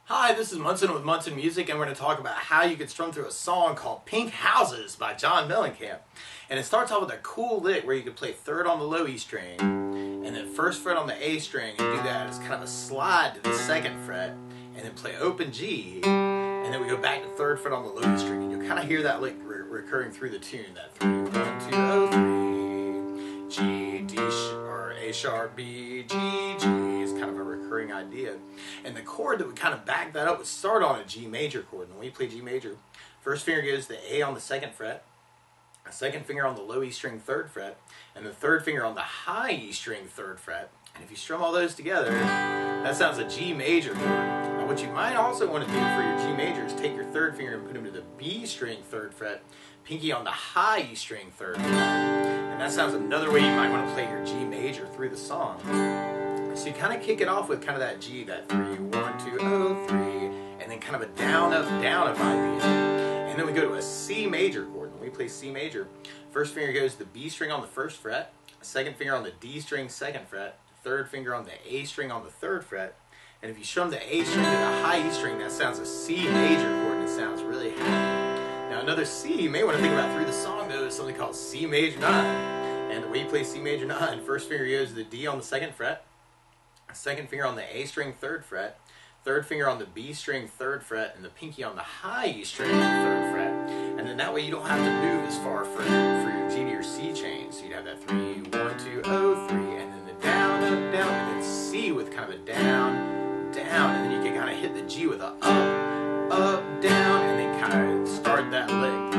Hi, this is Munson with Munson Music, and we're going to talk about how you can strum through a song called Pink Houses by John Mellancamp. And it starts off with a cool lick where you can play third on the low E string, and then first fret on the A string, and do that as kind of a slide to the second fret, and then play open G, and then we go back to third fret on the low E string, and you'll kind of hear that lick recurring through the tune, that 3, 1, 2, 0, 3, G, D, or A sharp, B, G, G is kind of a recurring idea. And the chord that would kind of back that up would start on a G major chord. And when we play G major, first finger goes to A on the second fret, a second finger on the low E string third fret, and the third finger on the high E string third fret. And if you strum all those together, that sounds a G major chord. Now what you might also want to do for your G major is take your third finger and put them to the B string third fret, pinky on the high E string third fret. And that sounds another way you might want to play your G major through the song. So you kind of kick it off with kind of that G, that 3, 1, 2, 0, 3, and then kind of a down, up idea. And then we go to a C major chord. When we play C major, first finger goes to the B string on the first fret, second finger on the D string second fret, third finger on the A string on the third fret. And if you strum the A string to the high E string, that sounds a C major chord, and it sounds really happy. Now another C you may want to think about through the song though is something called C major 9. And the way you play C major 9, first finger goes to the D on the second fret, second finger on the A string third fret, third finger on the B string third fret, and the pinky on the high E string third fret. And then that way you don't have to move as far for your G to your C chain. So you'd have that 3, 1, 2, 0, 3, and then the down, up, down, and then C with kind of a down, down, and then you can kind of hit the G with a up, down, and then kind of start that lick.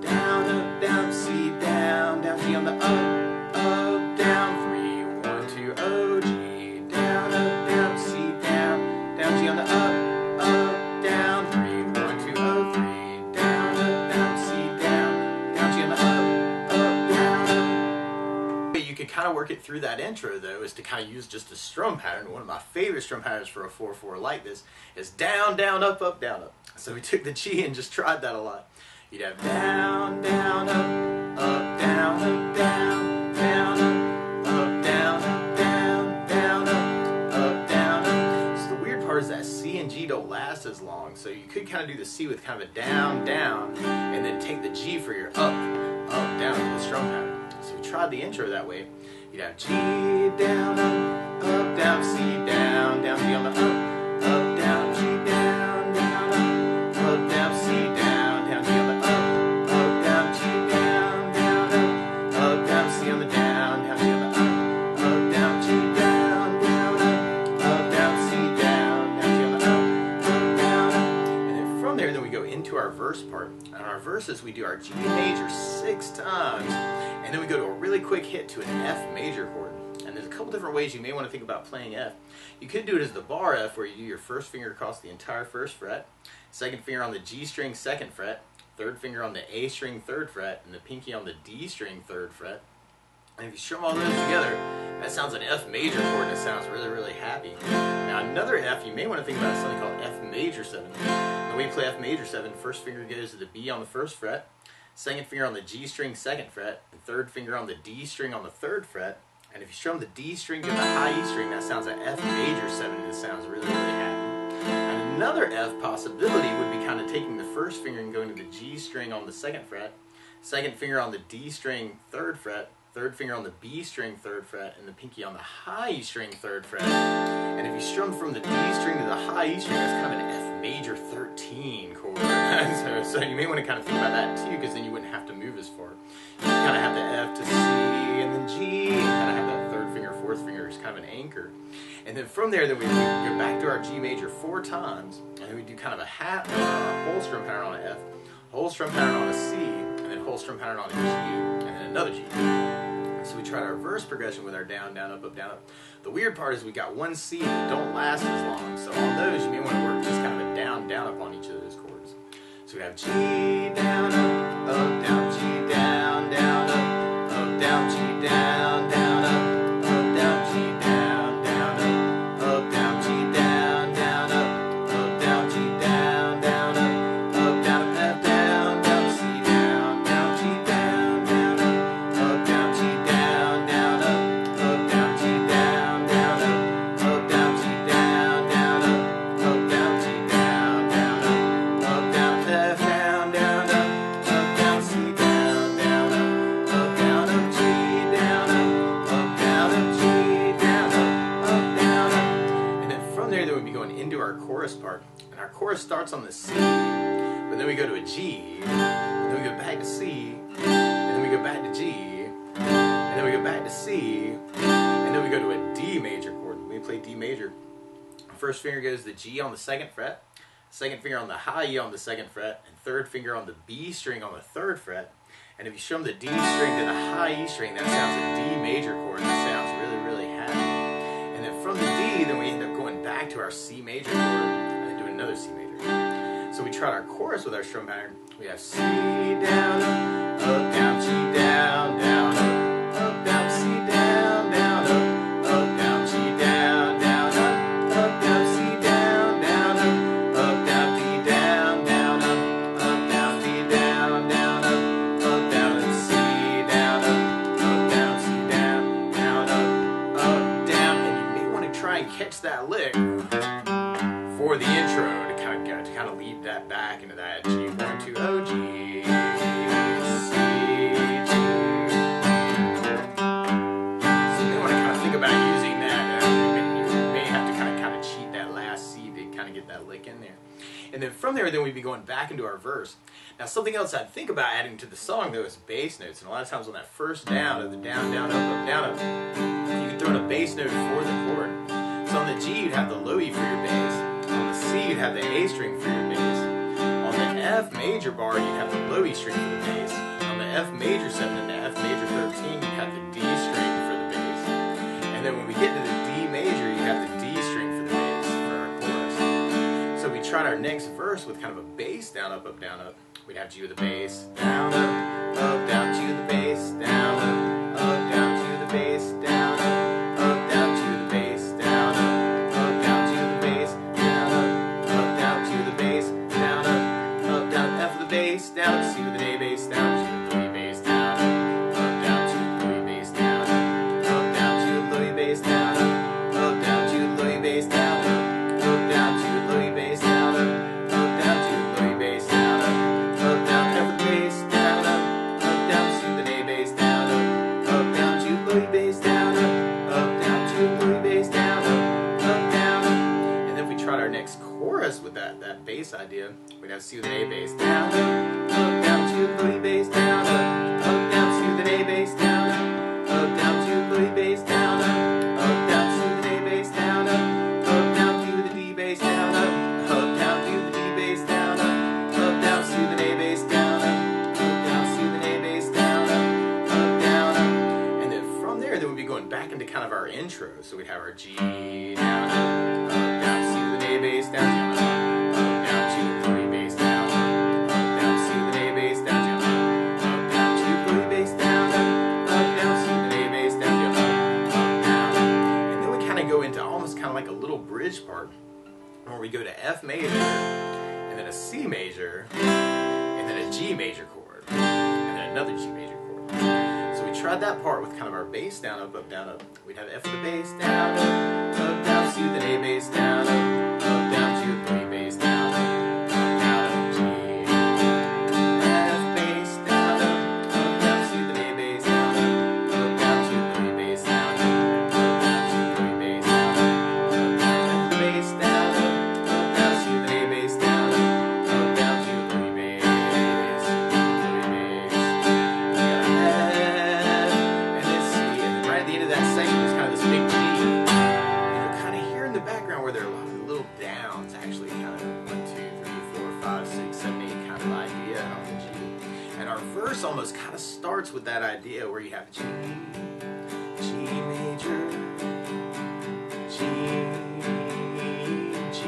Down, C, down, G on the up, down, 3, 1, 2, 0, G. G on the up, down, 3, 1, 2, 0, 3, down, C, down, G on the up, down. You could kind of work it through that intro though, is to kind of use just a strum pattern. One of my favorite strum patterns for a 4/4 like this is down, up, down, up. So we took the G and just tried that a lot. You'd have down, up, down, up, down, up, down, up, down, that C and G don't last as long, so you could kind of do the C with kind of a down, and then take the G for your up, down with the strum pattern. So we tried the intro that way. You'd have G, down, down, C, down, G on the up, down, G, down, down, C, down, G on the up, down, G, down, down, C on the down, G on the up, down, G, down, down, C, then we go into our verse part. On our verses, we do our G major 6 times, and then we go to a really quick hit to an F major chord. And there's a couple different ways you may want to think about playing F. You could do it as the bar F, where you do your first finger across the entire first fret, second finger on the G string second fret, third finger on the A string third fret, and the pinky on the D string third fret. And if you strum all those together, that sounds an F major chord, and it sounds really, really happy. Now another F you may want to think about is something called F major 7. When we play F major 7, first finger goes to the B on the first fret, second finger on the G string second fret, and third finger on the D string on the third fret. And if you strum the D string to the high E string, that sounds an F major 7, and it sounds really, really happy. And another F possibility would be kind of taking the first finger and going to the G string on the second fret, second finger on the D string third fret, third finger on the B string third fret, and the pinky on the high E string third fret. And if you strum from the D string to the high E string, that's kind of an F major 13 chord. so you may want to kind of think about that too, because then you wouldn't have to move as far. You kind of have the F to C and then G, and kind of have that third finger, fourth finger as kind of an anchor. And then from there, then we go back to our G major 4 times, and then we do kind of a whole strum pattern on an F, whole strum pattern on a C, and then whole strum pattern on a G, and then another G. So we tried our verse progression with our down, up, down, up. The weird part is we got one C that don't last as long. So on those, you may want to work just kind of a down, up on each of those chords. So we have G, down, down, G, down, up, down, G, down, up, down, G, down, up, down, G, down, up, down, G, down, up, down, F, down, C, down, G, down, up, down, G, down, up, down, G, down, up, down, G, down, up, down, G, chorus part. And our chorus starts on the C, but then we go to a G, and then we go back to C, and then we go back to G, and then we go back to C, and then we go to a D major chord. When we play D major, first finger goes to G on the 2nd fret, second finger on the high E on the 2nd fret, and third finger on the B string on the 3rd fret. And if you strum the D string to the high E string, that sounds a D major chord. That sounds really, really happy. And then from the D, then we end up going back to our C major chord, and then doing another C major. So we try our chorus with our strum pattern. We have C down, up, down, G down, down, up, down, C down, down, up, down, G down, down, up, down, C down, down, up, down, D down, down, up, down, D down, down, up, down, and C down, down, C down, down, up, down. And you may want to try and catch that lick for the intro to kind of lead that back into that G, 1, 2, O, G, C, G. So you want to kind of think about using that. You may have to kind of cheat that last C to kind of get that lick in there. And then from there, then we'd be going back into our verse. Now something else I'd think about adding to the song though is bass notes. And a lot of times on that first down of the down, down, up, down, up, you can throw in a bass note for the chord. So on the G, you'd have the low E for your bass. On the C, you'd have the A string for your bass. On the F major bar, you'd have the low E string for the bass. On the F major 7 and the F major 13, you'd have the D string for the bass. And then when we get to the D major, you have the D string for the bass for our chorus. So we tried our next verse with kind of a bass down, up, down, up. We'd have G with the bass, down, up, down, G with the bass, down, up, down, G with the bass, down, up, down, G with the bass, down, up, down, G with the bass, down, up, down, G with the bass, down, up, down, F with the bass, down, C with the A bass, down, G with the E bass, down, down, G with the low E bass, down, down, G with the low E bass, down, down, G with the low E bass, down, down, G with the low E bass, down, down, G with the low E bass, down, down, F with the bass, down, down, C with the A bass, down, down, G with the low E bass, down, down, G with the low E bass, down, down. And then if we tried our next chorus with that bass idea, we'd have C with an A bass, down, down, G with the low E bass, down, down, C with an A bass, down, down, G with the low E bass, down, down, C with an A bass, down, down, D with the D bass, down, down, D with the D bass, down, down, C with an A bass, down, down, C with an A bass, down, down. And then from there, then we'd be going back into kind of our intro. So we'd have our G down, down, C with an A bass, down, down, G with the low E bass, down, down, C with an A bass, down, down, G with the low E bass, down, down, C with an A bass, down, down. And then we kind of go into almost kind of like a little bridge part where we go to F major, and then a C major, and then a G major chord, and then another G major chord. So we tried that part with kind of our bass down, up, down, up. We'd have F with the bass, down, down, C with an A bass, down, down, G with the low E bass, down, down, G, F bass, down, down, C with an A bass, down, down, G with the low E bass, down, down, G with the low E bass, down, down, F with the bass, down, down, C with an A bass, down, down, G with the low E bass, and then C, and then right at the end of that section is kind of this big G. And you'll kind of hear in the background where there are a lot of little downs, actually kind of 1, 2, 3, 4, 5, 6, 7, 8 kind of idea on the G. And our verse almost kind of starts with that idea where you have G, G major, G, G, G,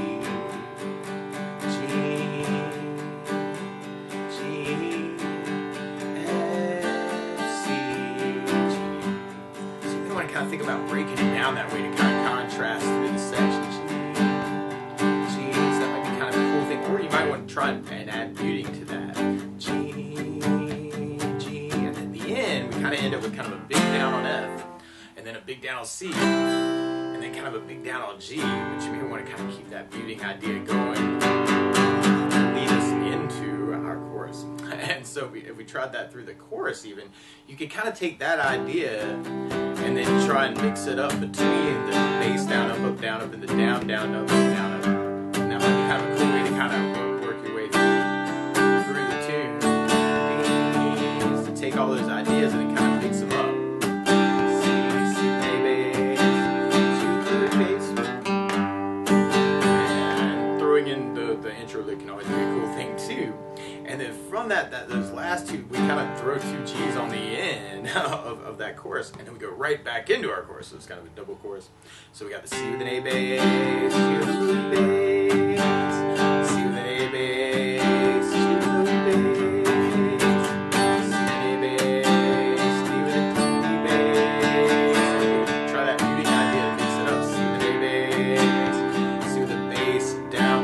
G, F, C, G. So you want to kind of think about breaking it down that way to kind of contrast through the section. G, so that might be kind of a cool thing. Or you might want to try and add muting to that. G, G, and at the end we kind of end up with kind of a big down on F, and then a big down on C, and then kind of a big down on G, but you may want to kind of keep that muting idea going, lead us into our chorus. And so if we tried that through the chorus even, you could kind of take that idea and then try and mix it up between the bass down, up, and the down, down, up, down, up. And that might be kind of a cool way to kind of work your way through the tune. Is to take all those ideas and then kind of mix them up. C, A bass, and throwing in the intro lick can always be a cool thing too. And then from those last two, we kind of throw two G's on the end of that chorus, and then we go right back into our chorus. So it's kind of a double chorus. So we got the C with an A bass, G with a B bass, C with an A bass, G with a B bass, C with an A bass, D with a D bass. So try that muting idea to mix it up. C with an A bass, C with a bass, down,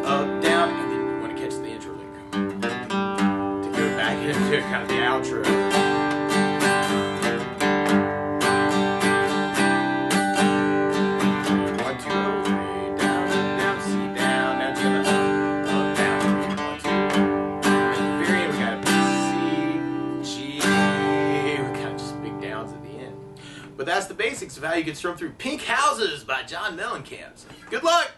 up, down, and then you want to catch the intro lick to go back into kind of the outro. But that's the basics of how you can strum through Pink Houses by John Mellancamp. Good luck!